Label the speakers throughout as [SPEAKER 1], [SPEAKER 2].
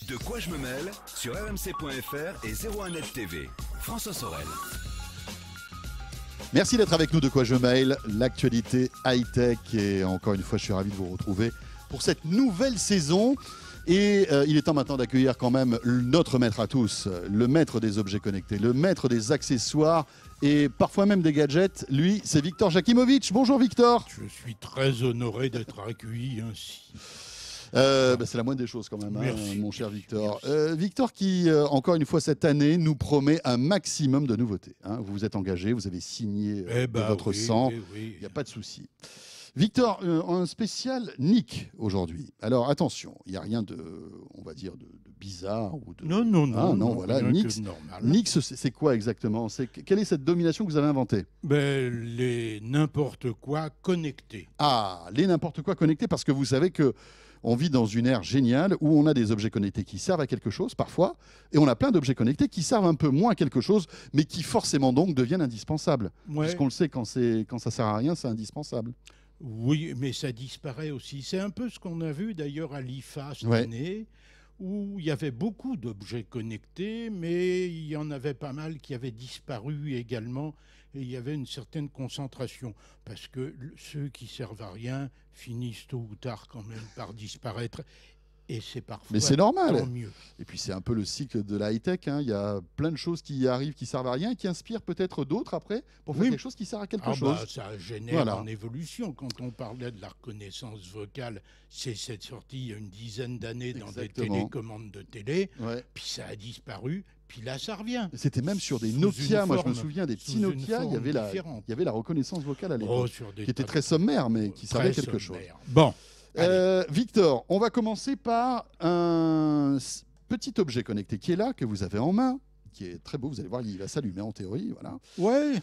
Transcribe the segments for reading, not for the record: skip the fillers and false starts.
[SPEAKER 1] De quoi je me mêle sur rmc.fr et 01net TV. François Sorel.
[SPEAKER 2] Merci d'être avec nous de Quoi je mail, l'actualité high-tech. Et encore une fois, je suis ravi de vous retrouver pour cette nouvelle saison. Et il est temps maintenant d'accueillir quand même notre maître à tous, le maître des objets connectés, le maître des accessoires et parfois même des gadgets. Lui, c'est Victor Jakimovic. Bonjour Victor.
[SPEAKER 3] Je suis très honoré d'être accueilli ainsi.
[SPEAKER 2] C'est la moindre des choses quand même, mon cher Victor. Victor qui, encore une fois cette année, nous promet un maximum de nouveautés. Vous vous êtes engagé, vous avez signé de votre sang, il n'y a pas de souci. Victor, un spécial Nick aujourd'hui. Alors attention, il n'y a rien de, on va dire, de bizarre. Ou de...
[SPEAKER 3] Non,
[SPEAKER 2] voilà, Nick, c'est quoi exactement? Quelle est cette domination que vous avez inventée?
[SPEAKER 3] Les n'importe quoi connectés.
[SPEAKER 2] Ah, les n'importe quoi connectés, parce que vous savez que on vit dans une ère géniale où on a des objets connectés qui servent à quelque chose parfois, et on a plein d'objets connectés qui servent un peu moins à quelque chose, mais qui forcément donc deviennent indispensables.
[SPEAKER 3] Ouais.
[SPEAKER 2] Puisqu'on le sait, quand ça sert à rien, c'est indispensable.
[SPEAKER 3] Oui, mais ça disparaît aussi. C'est un peu ce qu'on a vu d'ailleurs à l'IFA cette année, où il y avait beaucoup d'objets connectés, mais il y en avait pas mal qui avaient disparu également, et il y avait une certaine concentration, parce que ceux qui servent à rien finissent tôt ou tard quand même par disparaître. Et c'est parfois
[SPEAKER 2] mais c'est normal.
[SPEAKER 3] Tant mieux.
[SPEAKER 2] Et puis c'est un peu le cycle de la high-tech. Il y a plein de choses qui arrivent, qui servent à rien, et qui inspirent peut-être d'autres après pour faire quelque chose qui sert à quelque chose.
[SPEAKER 3] Ça génère en évolution. Quand on parlait de la reconnaissance vocale, c'est sorti il y a une dizaine d'années dans des télécommandes de télé. Puis ça a disparu. Puis là, ça revient.
[SPEAKER 2] C'était même sur des Nokia. Moi, je me souviens des petits Nokia. Il y avait la reconnaissance vocale à l'époque, qui était très sommaire, mais qui servait à quelque chose.
[SPEAKER 3] Bon.
[SPEAKER 2] Victor, on va commencer par un petit objet connecté qui est là, que vous avez en main, qui est très beau. Vous allez voir, il va s'allumer en théorie, voilà.
[SPEAKER 3] Ouais.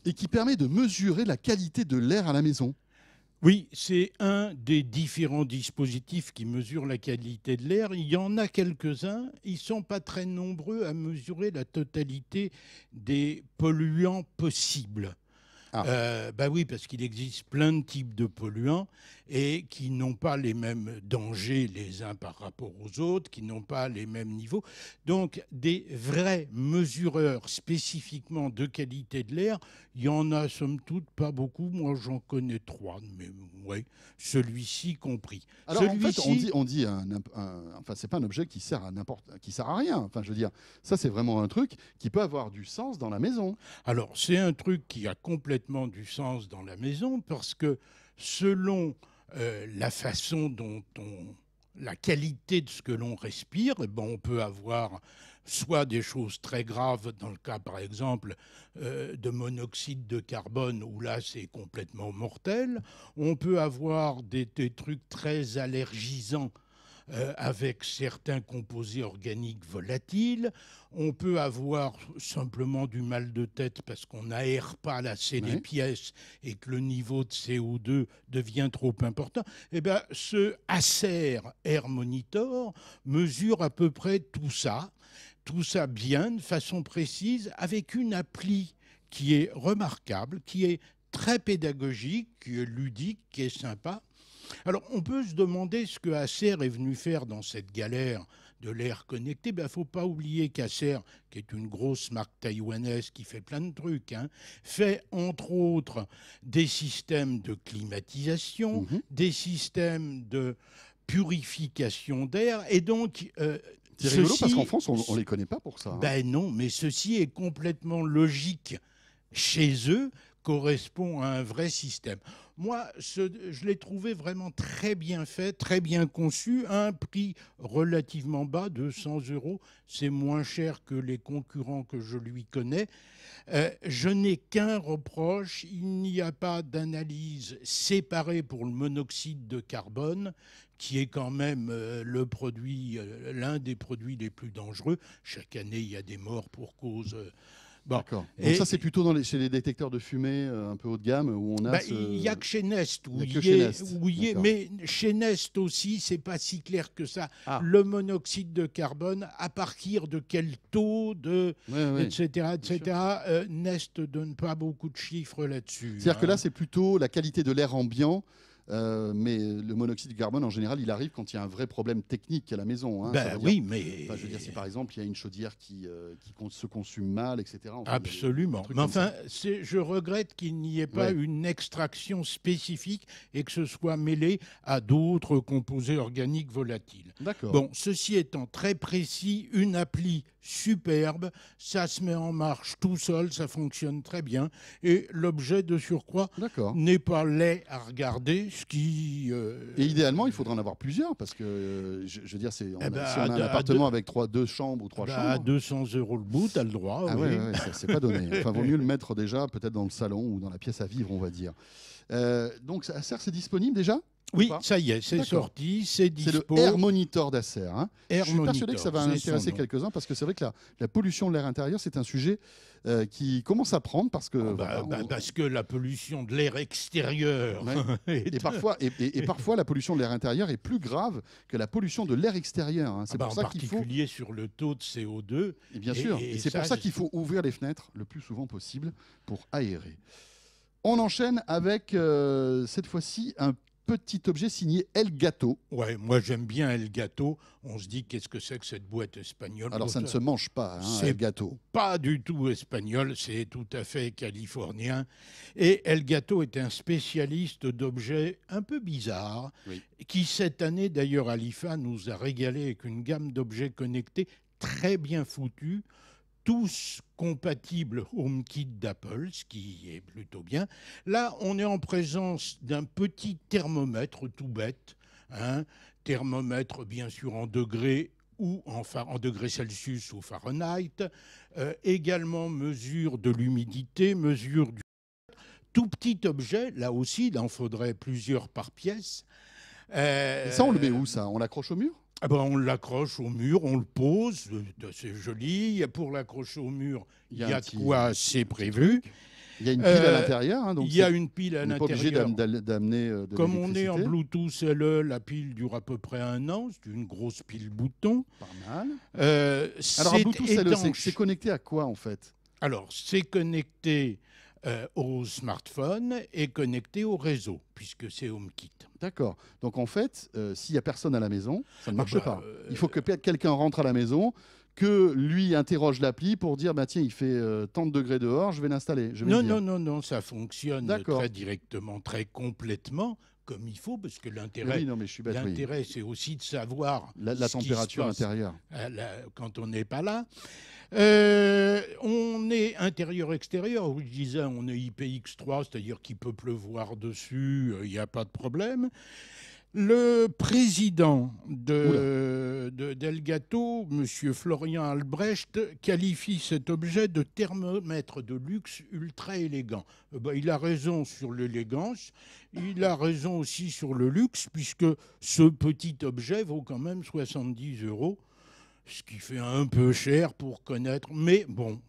[SPEAKER 2] Et qui permet de mesurer la qualité de l'air à la maison.
[SPEAKER 3] Oui, c'est un des différents dispositifs qui mesurent la qualité de l'air. Il y en a quelques-uns. Ils ne sont pas très nombreux à mesurer la totalité des polluants possibles. Oui, parce qu'il existe plein de types de polluants et qui n'ont pas les mêmes dangers les uns par rapport aux autres, qui n'ont pas les mêmes niveaux. Donc, des vrais mesureurs spécifiquement de qualité de l'air, il y en a somme toute pas beaucoup. Moi, j'en connais 3, mais ouais, celui-ci compris.
[SPEAKER 2] Alors, en fait, on dit enfin, c'est pas un objet qui sert à rien. Enfin, je veux dire, ça, c'est vraiment un truc qui peut avoir du sens dans la maison.
[SPEAKER 3] Alors, c'est un truc qui a complètement du sens dans la maison parce que selon la façon dont la qualité de ce que l'on respire, on peut avoir soit des choses très graves, dans le cas par exemple de monoxyde de carbone, où là c'est complètement mortel. On peut avoir des trucs très allergisants avec certains composés organiques volatiles. On peut avoir simplement du mal de tête parce qu'on n'aère pas assez les pièces et que le niveau de CO2 devient trop important. Eh bien, ce Acer Air Monitor mesure à peu près tout ça bien, de façon précise, avec une appli qui est remarquable, qui est très pédagogique, qui est ludique, qui est sympa. Alors, on peut se demander ce que Acer est venu faire dans cette galère de l'air connecté. Il ne faut pas oublier qu'Acer, qui est une grosse marque taïwanaise qui fait plein de trucs, fait entre autres des systèmes de climatisation, des systèmes de purification d'air. Et donc,
[SPEAKER 2] c'est rigolo parce qu'en France, on ne les connaît pas pour ça.
[SPEAKER 3] Non, mais ceci est complètement logique chez eux, correspond à un vrai système. Moi, je l'ai trouvé vraiment très bien fait, très bien conçu, à un prix relativement bas, 200 €. C'est moins cher que les concurrents que je lui connais. Je n'ai qu'un reproche, il n'y a pas d'analyse séparée pour le monoxyde de carbone, qui est quand même l'un des produits les plus dangereux. Chaque année, il y a des morts pour cause...
[SPEAKER 2] D'accord. Donc ça, c'est plutôt chez les détecteurs de fumée un peu haut de gamme où on a
[SPEAKER 3] il n'y a que chez Nest mais chez Nest aussi, c'est pas si clair que ça. Le monoxyde de carbone, à partir de quel taux, etc. Nest donne pas beaucoup de chiffres là-dessus.
[SPEAKER 2] C'est-à-dire que là, c'est plutôt la qualité de l'air ambiant mais le monoxyde de carbone, en général, il arrive quand il y a un vrai problème technique à la maison. Hein.
[SPEAKER 3] Oui, mais...
[SPEAKER 2] Enfin, je veux dire, si par exemple, il y a une chaudière qui se consume mal, etc. Enfin,
[SPEAKER 3] absolument. Mais enfin, je regrette qu'il n'y ait pas une extraction spécifique et que ce soit mêlé à d'autres composés organiques volatiles.
[SPEAKER 2] D'accord.
[SPEAKER 3] Bon, ceci étant très précis, une appli superbe, ça se met en marche tout seul, ça fonctionne très bien. Et l'objet de surcroît n'est pas laid à regarder, ce qui...
[SPEAKER 2] Et idéalement, il faudrait en avoir plusieurs, parce que, je veux dire, si on a un appartement avec 2 chambres ou 3 chambres...
[SPEAKER 3] À 200 € le bout, tu as le droit.
[SPEAKER 2] Ah ouais, c'est pas donné. Enfin, vaut mieux le mettre déjà, peut-être dans le salon ou dans la pièce à vivre, on va dire. Donc, Acer, c'est disponible déjà ?
[SPEAKER 3] Oui, ça y est, c'est sorti, c'est dispo.
[SPEAKER 2] C'est le Air Monitor d'Acer. Hein. Je suis persuadé
[SPEAKER 3] Monitor,
[SPEAKER 2] que ça va intéresser quelques-uns, parce que c'est vrai que la pollution de l'air intérieur, c'est un sujet qui commence à prendre, parce que...
[SPEAKER 3] parce que la pollution de l'air extérieur...
[SPEAKER 2] et parfois, la pollution de l'air intérieur est plus grave que la pollution de l'air extérieur. Hein. C'est pour ça qu'il faut...
[SPEAKER 3] En particulier sur le taux de CO2.
[SPEAKER 2] Et bien sûr, et c'est pour ça qu'il faut ouvrir les fenêtres le plus souvent possible pour aérer. On enchaîne avec, cette fois-ci, un petit objet signé Elgato.
[SPEAKER 3] Ouais, moi j'aime bien Elgato. On se dit qu'est-ce que c'est que cette boîte espagnole.
[SPEAKER 2] Alors ça ne se mange pas, hein, Elgato.
[SPEAKER 3] Pas du tout espagnol, c'est tout à fait californien. Et Elgato est un spécialiste d'objets un peu bizarres, qui cette année d'ailleurs à l'IFA nous a régalé avec une gamme d'objets connectés très bien foutus, tous compatibles HomeKit d'Apple, ce qui est plutôt bien. Là, on est en présence d'un petit thermomètre tout bête, thermomètre bien sûr en degrés ou en degrés Celsius ou Fahrenheit, également mesure de l'humidité, mesure du... Tout petit objet, là aussi, il en faudrait plusieurs par pièce.
[SPEAKER 2] Et ça, on le met où, ça ? On l'accroche au mur ?
[SPEAKER 3] On l'accroche au mur, on le pose, c'est joli. Pour l'accrocher au mur, il y a de quoi, c'est prévu.
[SPEAKER 2] Il y a une pile à l'intérieur. Hein, donc
[SPEAKER 3] il y a une pile à l'intérieur.
[SPEAKER 2] On n'est pas obligé d'amener de
[SPEAKER 3] Comme on est en Bluetooth LE, la pile dure à peu près 1 an. C'est une grosse pile bouton.
[SPEAKER 2] Pas mal. Alors, Bluetooth LE, c'est connecté à quoi, en fait ?
[SPEAKER 3] Alors, c'est connecté au smartphone et connecté au réseau, puisque c'est HomeKit.
[SPEAKER 2] D'accord. Donc en fait, s'il n'y a personne à la maison, ça ne marche pas. Il faut que quelqu'un rentre à la maison, que lui interroge l'appli pour dire tiens, il fait tant de degrés dehors, je vais l'installer.
[SPEAKER 3] Non, ça fonctionne très directement, très complètement, comme il faut, parce que l'intérêt, c'est aussi de savoir
[SPEAKER 2] la température intérieure
[SPEAKER 3] quand on n'est pas là. On est intérieur-extérieur. Je disais, on est IPX3, c'est-à-dire qu'il peut pleuvoir dessus, il n'y a pas de problème. Le président d'Elgato, M. Florian Albrecht, qualifie cet objet de thermomètre de luxe ultra élégant. Il a raison sur l'élégance, il a raison aussi sur le luxe, puisque ce petit objet vaut quand même 70 €. Ce qui fait un peu cher pour connaître, mais bon.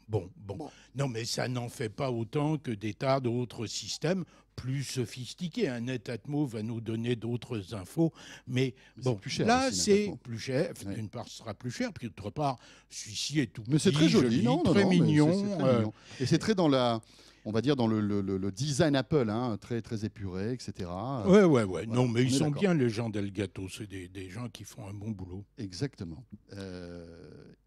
[SPEAKER 3] Non, mais ça n'en fait pas autant que des tas d'autres systèmes plus sophistiqués. Un Netatmo va nous donner d'autres infos, mais bon,
[SPEAKER 2] plus cher
[SPEAKER 3] là
[SPEAKER 2] aussi,
[SPEAKER 3] c'est plus cher. D'une part, ce sera plus cher, puis d'autre part, celui-ci est tout petit,
[SPEAKER 2] mais c'est très joli,
[SPEAKER 3] très mignon.
[SPEAKER 2] C'est très mignon. Et c'est très dans on va dire dans le design Apple, très, très épuré, etc.
[SPEAKER 3] Ouais. Voilà, non, mais ils sont bien, les gens d'Elgato. C'est des gens qui font un bon boulot.
[SPEAKER 2] Exactement.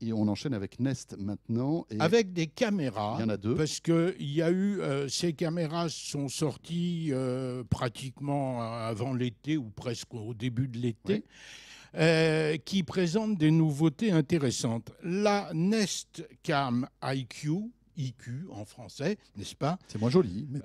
[SPEAKER 2] Et on enchaîne avec Nest maintenant.
[SPEAKER 3] Avec des caméras.
[SPEAKER 2] Il y en a 2.
[SPEAKER 3] Parce qu'il y a eu... ces caméras sont sorties pratiquement avant l'été ou presque au début de l'été. Oui. Qui présentent des nouveautés intéressantes. La Nest Cam IQ en français, n'est-ce pas ?
[SPEAKER 2] C'est moins joli. Mais...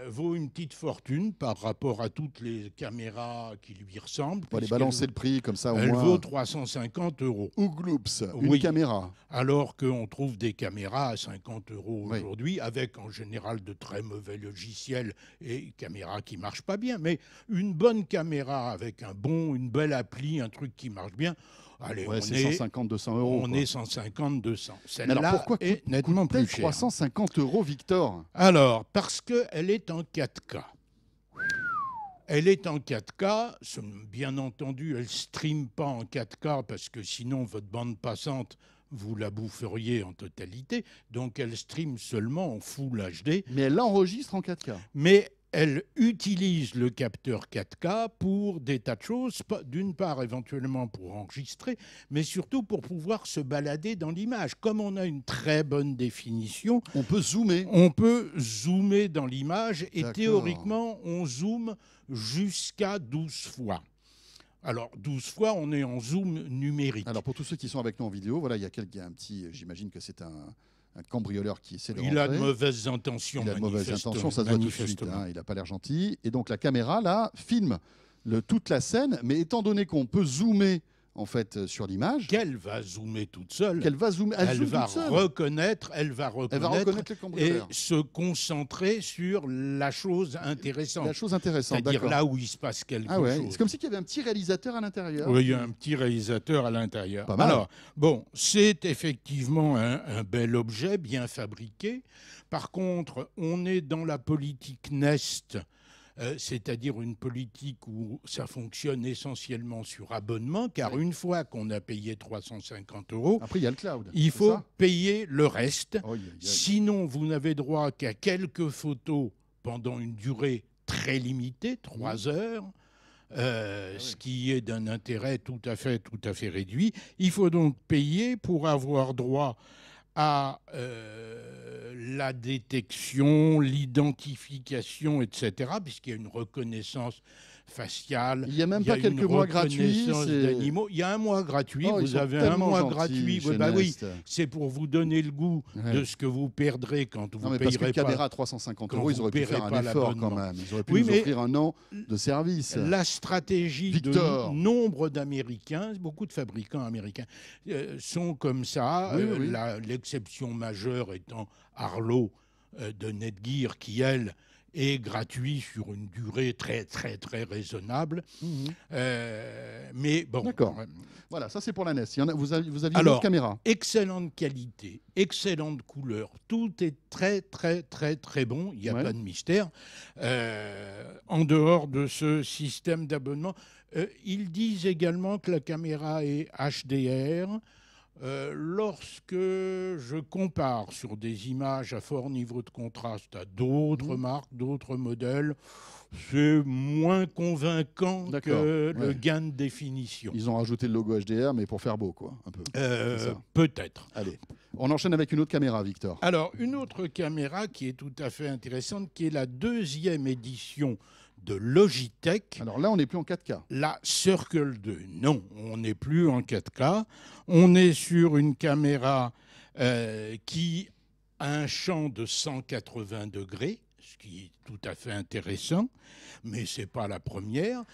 [SPEAKER 3] vaut une petite fortune par rapport à toutes les caméras qui lui ressemblent.
[SPEAKER 2] On va les balancer le prix comme ça au moins.
[SPEAKER 3] Elle vaut 350 €.
[SPEAKER 2] Ougloops, une caméra.
[SPEAKER 3] Alors qu'on trouve des caméras à 50 € aujourd'hui, avec en général de très mauvais logiciels et caméras qui ne marchent pas bien. Mais une bonne caméra avec une belle appli, un truc qui marche bien... Allez,
[SPEAKER 2] c'est 150-200 €.
[SPEAKER 3] On est 150-200.
[SPEAKER 2] Celle-là
[SPEAKER 3] pourquoi est nettement plus chère.
[SPEAKER 2] 350 €, Victor ?
[SPEAKER 3] Alors, parce qu'elle est en 4K. Elle est en 4K. Bien entendu, elle ne stream pas en 4K parce que sinon, votre bande passante, vous la boufferiez en totalité. Donc, elle stream seulement en Full HD.
[SPEAKER 2] Mais elle enregistre en 4K.
[SPEAKER 3] Mais elle utilise le capteur 4K pour des tas de choses, d'une part éventuellement pour enregistrer, mais surtout pour pouvoir se balader dans l'image. Comme on a une très bonne définition,
[SPEAKER 2] on peut zoomer.
[SPEAKER 3] On peut zoomer dans l'image et théoriquement, on zoome jusqu'à 12 fois. Alors, 12 fois, on est en zoom numérique.
[SPEAKER 2] Alors, pour tous ceux qui sont avec nous en vidéo, voilà, il y a un petit... J'imagine que c'est un cambrioleur qui essaie de rentrer.
[SPEAKER 3] Il a de mauvaises intentions.
[SPEAKER 2] Il a de mauvaises intentions, ça se voit tout de suite. Hein, il n'a pas l'air gentil. Et donc la caméra, là, filme toute la scène. Mais étant donné qu'on peut zoomer en fait, sur l'image...
[SPEAKER 3] Qu'elle va zoomer toute seule.
[SPEAKER 2] Elle va
[SPEAKER 3] reconnaître
[SPEAKER 2] le cambrioleur.
[SPEAKER 3] Et se concentrer sur la chose intéressante.
[SPEAKER 2] La chose intéressante,
[SPEAKER 3] c'est-à-dire là où il se passe quelque chose.
[SPEAKER 2] C'est comme s'il y avait un petit réalisateur à l'intérieur.
[SPEAKER 3] Oui, il y a un petit réalisateur à l'intérieur.
[SPEAKER 2] Pas mal.
[SPEAKER 3] Alors, bon, c'est effectivement un bel objet, bien fabriqué. Par contre, on est dans la politique Nest, c'est-à-dire une politique où ça fonctionne essentiellement sur abonnement, car une fois qu'on a payé 350 €,
[SPEAKER 2] après il y a le cloud.
[SPEAKER 3] Il faut payer le reste. Sinon, vous n'avez droit qu'à quelques photos pendant une durée très limitée, 3 heures. Ce qui est d'un intérêt tout à fait réduit. Il faut donc payer pour avoir droit à la détection, l'identification, etc., puisqu'il y a une reconnaissance faciale.
[SPEAKER 2] Il n'y a même pas quelques mois gratuits.
[SPEAKER 3] Il y a un mois gratuit. Vous avez un mois gratuit. Oui, c'est pour vous donner le goût de ce que vous perdrez quand vous ne payerez pas.
[SPEAKER 2] Parce qu'une caméra à 350 €, ils auraient pu faire un effort quand même. Ils auraient pu nous offrir un an de service.
[SPEAKER 3] La stratégie de nombre d'Américains, beaucoup de fabricants américains, sont comme ça. L'exception majeure étant Arlo de Netgear, qui, elle, est gratuit sur une durée très raisonnable. Mais bon.
[SPEAKER 2] D'accord. Voilà, ça c'est pour la NES. Vous aviez une autre caméra.
[SPEAKER 3] Excellente qualité, excellente couleur. Tout est très bon. Il n'y a pas de mystère. En dehors de ce système d'abonnement, ils disent également que la caméra est HDR. Lorsque je compare sur des images à fort niveau de contraste à d'autres marques, d'autres modèles, c'est moins convaincant que le gain de définition.
[SPEAKER 2] Ils ont rajouté le logo HDR, mais pour faire beau, quoi, un peu.
[SPEAKER 3] Peut-être.
[SPEAKER 2] Allez, on enchaîne avec une autre caméra, Victor.
[SPEAKER 3] Alors, une autre caméra qui est tout à fait intéressante, qui est la 2e édition de Logitech.
[SPEAKER 2] Alors là, on n'est plus en 4K.
[SPEAKER 3] La Circle 2. Non, on n'est plus en 4K. On est sur une caméra qui a un champ de 180 degrés, ce qui est tout à fait intéressant, mais ce n'est pas la première.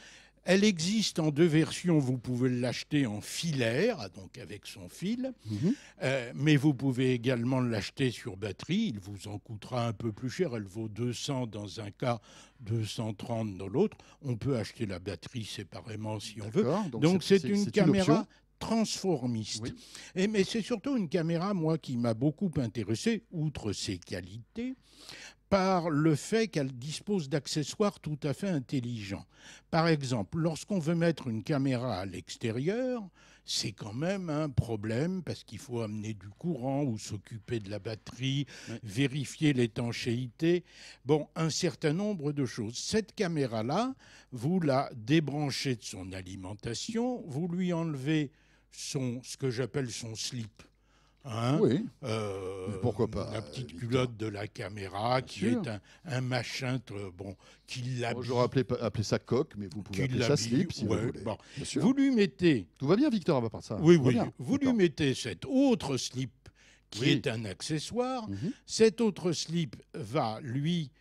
[SPEAKER 3] Elle existe en 2 versions. Vous pouvez l'acheter en filaire, donc avec son fil, mais vous pouvez également l'acheter sur batterie. Il vous en coûtera un peu plus cher. Elle vaut 200 dans un cas, 230 dans l'autre. On peut acheter la batterie séparément si on veut. Donc c'est une caméra transformiste. Mais c'est surtout une caméra, moi, qui m'a beaucoup intéressé, outre ses qualités, par le fait qu'elle dispose d'accessoires tout à fait intelligents. Par exemple, lorsqu'on veut mettre une caméra à l'extérieur, c'est quand même un problème parce qu'il faut amener du courant ou s'occuper de la batterie, vérifier l'étanchéité, un certain nombre de choses. Cette caméra-là, vous la débranchez de son alimentation, vous lui enlevez ce que j'appelle son slip.
[SPEAKER 2] Pourquoi pas,
[SPEAKER 3] la petite culotte de la caméra qui est un machin qui l'habille.
[SPEAKER 2] J'aurais appelé ça coque, mais vous pouvez appeler ça slip si vous voulez.
[SPEAKER 3] Vous lui mettez...
[SPEAKER 2] Tout va bien, Victor, à part ça.
[SPEAKER 3] Oui. Vous lui mettez cet autre slip qui est un accessoire. Cet autre slip va, lui,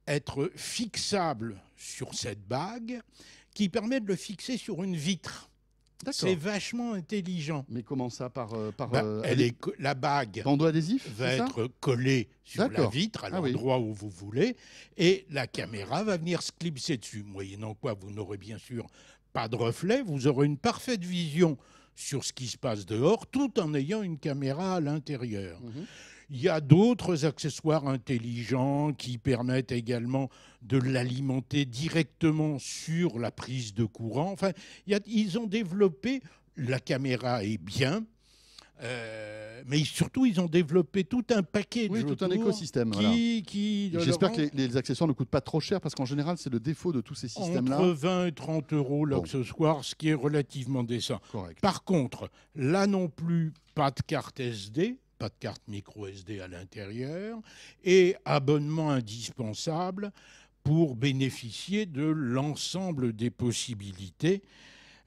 [SPEAKER 3] être fixable sur cette bague qui permet de le fixer sur une vitre. C'est vachement intelligent.
[SPEAKER 2] Mais comment ça
[SPEAKER 3] la bague
[SPEAKER 2] bandeau adhésif
[SPEAKER 3] va être collée sur la vitre à l'endroit où vous voulez et la caméra va venir se clipser dessus. Moyennant quoi, vous n'aurez bien sûr pas de reflet, vous aurez une parfaite vision sur ce qui se passe dehors tout en ayant une caméra à l'intérieur. Il y a d'autres accessoires intelligents qui permettent également de l'alimenter directement sur la prise de courant. Enfin, ils ont développé, la caméra est bien, Mais surtout, ils ont développé tout un paquet de
[SPEAKER 2] tout un écosystème. J'espère que les accessoires ne coûtent pas trop cher, parce qu'en général, c'est le défaut de tous ces systèmes-là.
[SPEAKER 3] Entre 20 et 30 euros l'accessoire, ce qui est relativement décent.
[SPEAKER 2] Correct.
[SPEAKER 3] Par contre, là non plus, pas de carte SD, pas de carte micro SD à l'intérieur, et abonnement indispensable pour bénéficier de l'ensemble des possibilités.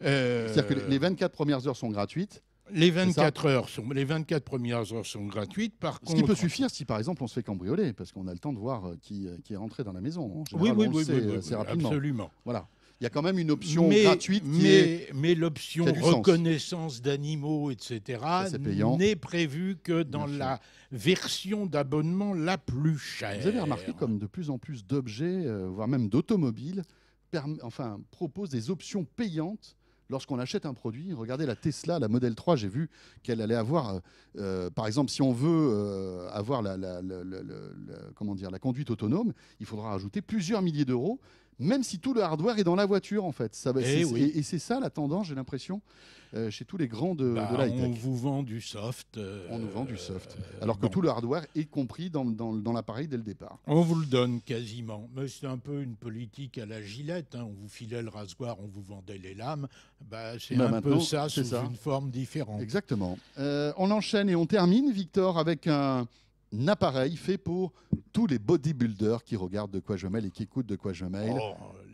[SPEAKER 2] C'est-à-dire que les 24 premières heures sont gratuites.
[SPEAKER 3] Les 24 premières heures sont gratuites. Par contre,
[SPEAKER 2] ce qui peut suffire si, par exemple, on se fait cambrioler, parce qu'on a le temps de voir qui est rentré dans la maison. En général, on le sait assez rapidement.
[SPEAKER 3] Absolument.
[SPEAKER 2] Voilà. Il y a quand même une option gratuite
[SPEAKER 3] mais l'option reconnaissance d'animaux, etc., n'est prévue que dans la version d'abonnement la plus chère.
[SPEAKER 2] Vous avez remarqué comme de plus en plus d'objets, voire même d'automobiles, proposent des options payantes lorsqu'on achète un produit. Regardez la Tesla, la Model 3, j'ai vu qu'elle allait avoir, par exemple, si on veut avoir la conduite autonome, il faudra ajouter plusieurs milliers d'euros, même si tout le hardware est dans la voiture, en fait. Et c'est ça la tendance, j'ai l'impression, chez tous les grands de l'high-tech.
[SPEAKER 3] On vous vend du soft.
[SPEAKER 2] On nous vend du soft. Alors que tout le hardware est compris dans l'appareil dès le départ.
[SPEAKER 3] On vous le donne quasiment. Mais c'est un peu une politique à la Gillette. On vous filait le rasoir, on vous vendait les lames. C'est un peu ça, sous une forme différente.
[SPEAKER 2] Exactement. On enchaîne et on termine, Victor, avec un appareil fait pour tous les bodybuilders qui regardent De Quoi Je Mêle et qui écoutent De Quoi Je Mêle.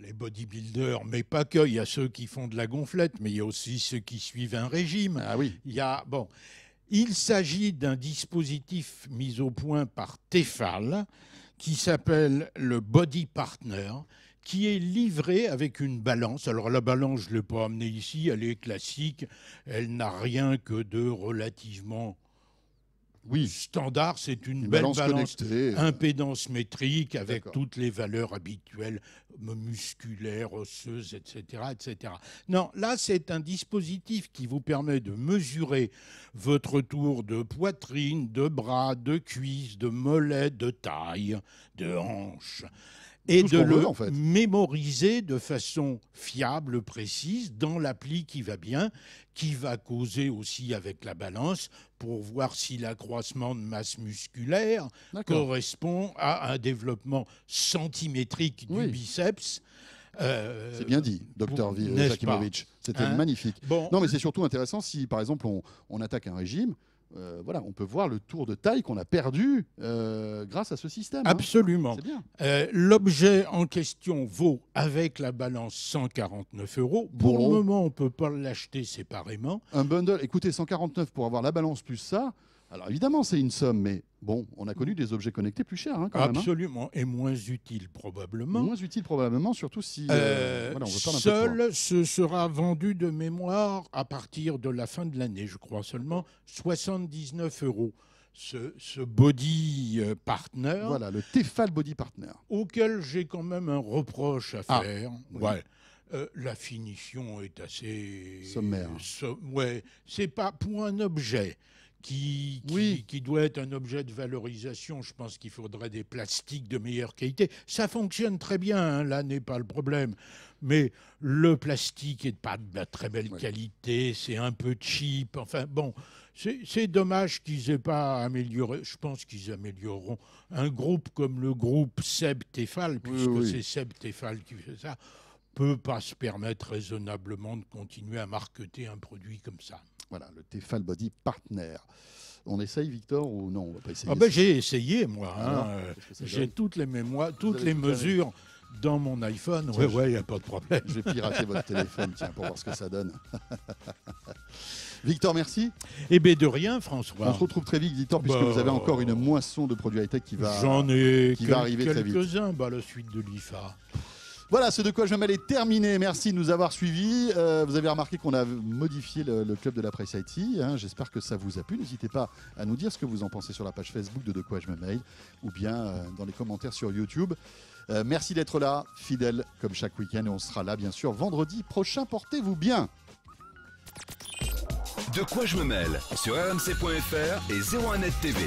[SPEAKER 3] Les bodybuilders, mais pas que. Il y a ceux qui font de la gonflette, mais il y a aussi ceux qui suivent un régime.
[SPEAKER 2] Ah oui.
[SPEAKER 3] Il s'agit d'un dispositif mis au point par Tefal qui s'appelle le Body Partner, qui est livré avec une balance. Alors la balance, je ne l'ai pas amenée ici, elle est classique. Elle n'a rien que de relativement standard. C'est une belle balance impédance métrique avec toutes les valeurs habituelles, musculaires, osseuses, etc., etc. Non, là, c'est un dispositif qui vous permet de mesurer votre tour de poitrine, de bras, de cuisses, de mollets, de taille, de hanches. Et de le mémoriser de façon fiable, précise, dans l'appli qui va bien, qui va causer aussi avec la balance pour voir si l'accroissement de masse musculaire correspond à un développement centimétrique du biceps.
[SPEAKER 2] C'est bien dit, docteur Jakimovic. C'était magnifique. Non, mais c'est surtout intéressant si, par exemple, on attaque un régime. On peut voir le tour de taille qu'on a perdu grâce à ce système.
[SPEAKER 3] Absolument.
[SPEAKER 2] C'est bien.
[SPEAKER 3] L'objet en question vaut, avec la balance, 149 €. Pour le moment, on ne peut pas l'acheter séparément.
[SPEAKER 2] Un bundle, écoutez, 149 pour avoir la balance plus ça. Alors évidemment, c'est une somme, mais on a connu des objets connectés plus chers quand même.
[SPEAKER 3] Absolument, et moins utiles probablement.
[SPEAKER 2] Moins utiles probablement, surtout si on veut perdre un peu de
[SPEAKER 3] seul, ce sera vendu de mémoire à partir de la fin de l'année, je crois seulement, 79 €. Ce Body Partner.
[SPEAKER 2] Voilà, le Tefal Body Partner.
[SPEAKER 3] Auquel j'ai quand même un reproche à faire. La finition est assez
[SPEAKER 2] sommaire.
[SPEAKER 3] C'est pas pour un objet qui doit être un objet de valorisation. Je pense qu'il faudrait des plastiques de meilleure qualité. Ça fonctionne très bien, là n'est pas le problème. Mais le plastique n'est pas de très belle qualité, c'est un peu cheap. Enfin bon, c'est dommage qu'ils n'aient pas amélioré. Je pense qu'ils amélioreront. Un groupe comme le groupe Seb Tefal, puisque c'est Seb Tefal qui fait ça, peut pas se permettre raisonnablement de continuer à marketer un produit comme ça.
[SPEAKER 2] Voilà, le Tefal Body Partner. On essaye, Victor, ou non? On va pas essayer.
[SPEAKER 3] J'ai essayé, moi. J'ai toutes les mesures dans mon iPhone. Il n'y a pas de problème.
[SPEAKER 2] Je vais pirater votre téléphone, pour voir ce que ça donne. Victor, merci.
[SPEAKER 3] De rien, François.
[SPEAKER 2] On se retrouve très vite, Victor, puisque vous avez encore une moisson de produits high-tech qui va arriver très vite.
[SPEAKER 3] Quelques-uns, la suite de l'IFA.
[SPEAKER 2] Voilà, ce De Quoi Je Mêle est terminé. Merci de nous avoir suivis. Vous avez remarqué qu'on a modifié le club de la presse IT. J'espère que ça vous a plu. N'hésitez pas à nous dire ce que vous en pensez sur la page Facebook de Quoi Je Mêle ou bien dans les commentaires sur YouTube. Merci d'être là, fidèle comme chaque week-end. Et on sera là, bien sûr, vendredi prochain. Portez-vous bien.
[SPEAKER 1] De Quoi Je Me Mêle sur rmc.fr et 01net TV.